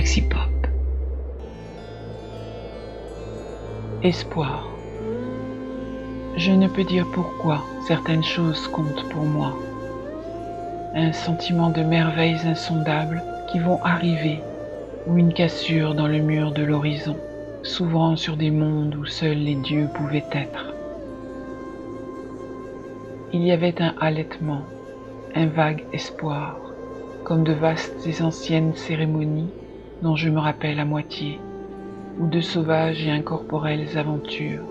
Galaxy Pop. Espoir. Je ne peux dire pourquoi certaines choses comptent pour moi. Un sentiment de merveilles insondables qui vont arriver, ou une cassure dans le mur de l'horizon, s'ouvrant sur des mondes où seuls les dieux pouvaient être. Il y avait un halètement, un vague espoir, comme de vastes et anciennes cérémonies dont je me rappelle à moitié, ou de sauvages et incorporelles aventures,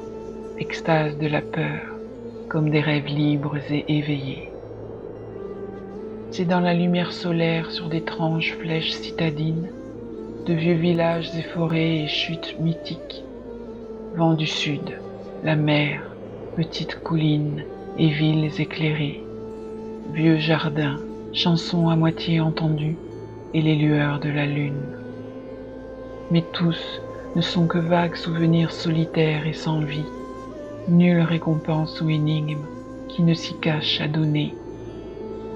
extase de la peur, comme des rêves libres et éveillés. C'est dans la lumière solaire sur d'étranges flèches citadines, de vieux villages et forêts et chutes mythiques, vent du sud, la mer, petites collines et villes éclairées, vieux jardins, chansons à moitié entendues et les lueurs de la lune. Mais tous ne sont que vagues souvenirs solitaires et sans vie, nulle récompense ou énigme qui ne s'y cache à donner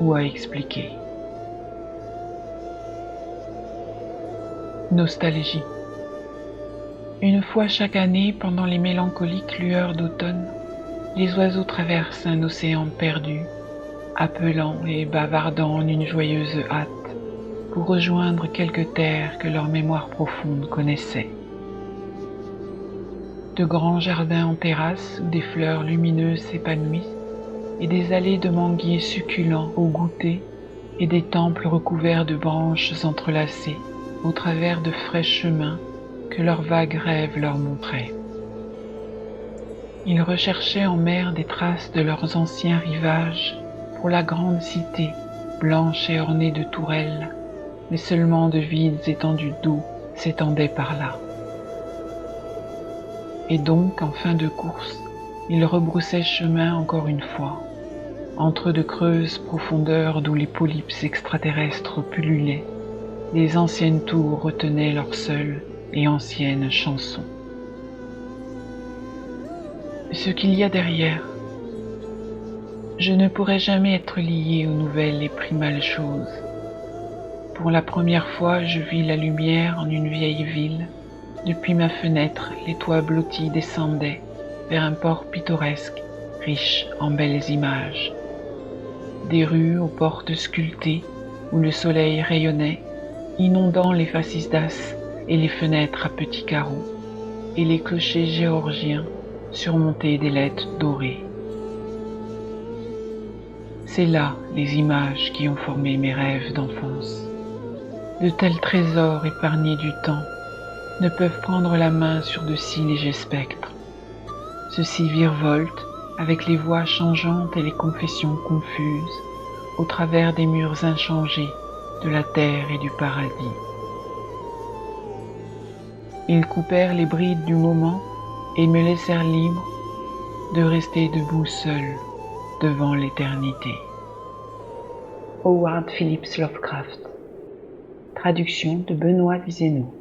ou à expliquer. Nostalgie. Une fois chaque année, pendant les mélancoliques lueurs d'automne, les oiseaux traversent un océan perdu, appelant et bavardant en une joyeuse hâte pour rejoindre quelques terres que leur mémoire profonde connaissait. De grands jardins en terrasse où des fleurs lumineuses s'épanouissent, et des allées de manguiers succulents au goûter, et des temples recouverts de branches entrelacées, au travers de frais chemins que leurs vagues rêves leur montraient. Ils recherchaient en mer des traces de leurs anciens rivages pour la grande cité, blanche et ornée de tourelles, mais seulement de vides étendues d'eau s'étendaient par là. Et donc, en fin de course, ils rebroussaient chemin encore une fois, entre de creuses profondeurs d'où les polypes extraterrestres pullulaient, les anciennes tours retenaient leurs seules et anciennes chansons. Ce qu'il y a derrière, je ne pourrais jamais être lié aux nouvelles et primales choses. Pour la première fois, je vis la lumière en une vieille ville. Depuis ma fenêtre, les toits blottis descendaient vers un port pittoresque, riche en belles images. Des rues aux portes sculptées où le soleil rayonnait, inondant les faciès et les fenêtres à petits carreaux, et les clochers géorgiens surmontés d'ailettes dorées. C'est là les images qui ont formé mes rêves d'enfance. De tels trésors épargnés du temps ne peuvent prendre la main sur de si légers spectres. Ceux-ci virevoltent avec les voix changeantes et les confessions confuses au travers des murs inchangés de la terre et du paradis. Ils coupèrent les brides du moment et me laissèrent libre de rester debout seul devant l'éternité. Howard Phillips Lovecraft. Traduction de Benoît Vizeno.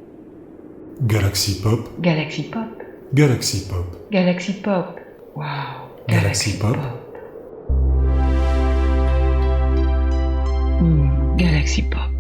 Galaxy Pop. Galaxy Pop. Galaxy Pop. Galaxy Pop. Wow. Galaxy Pop. Galaxy Pop.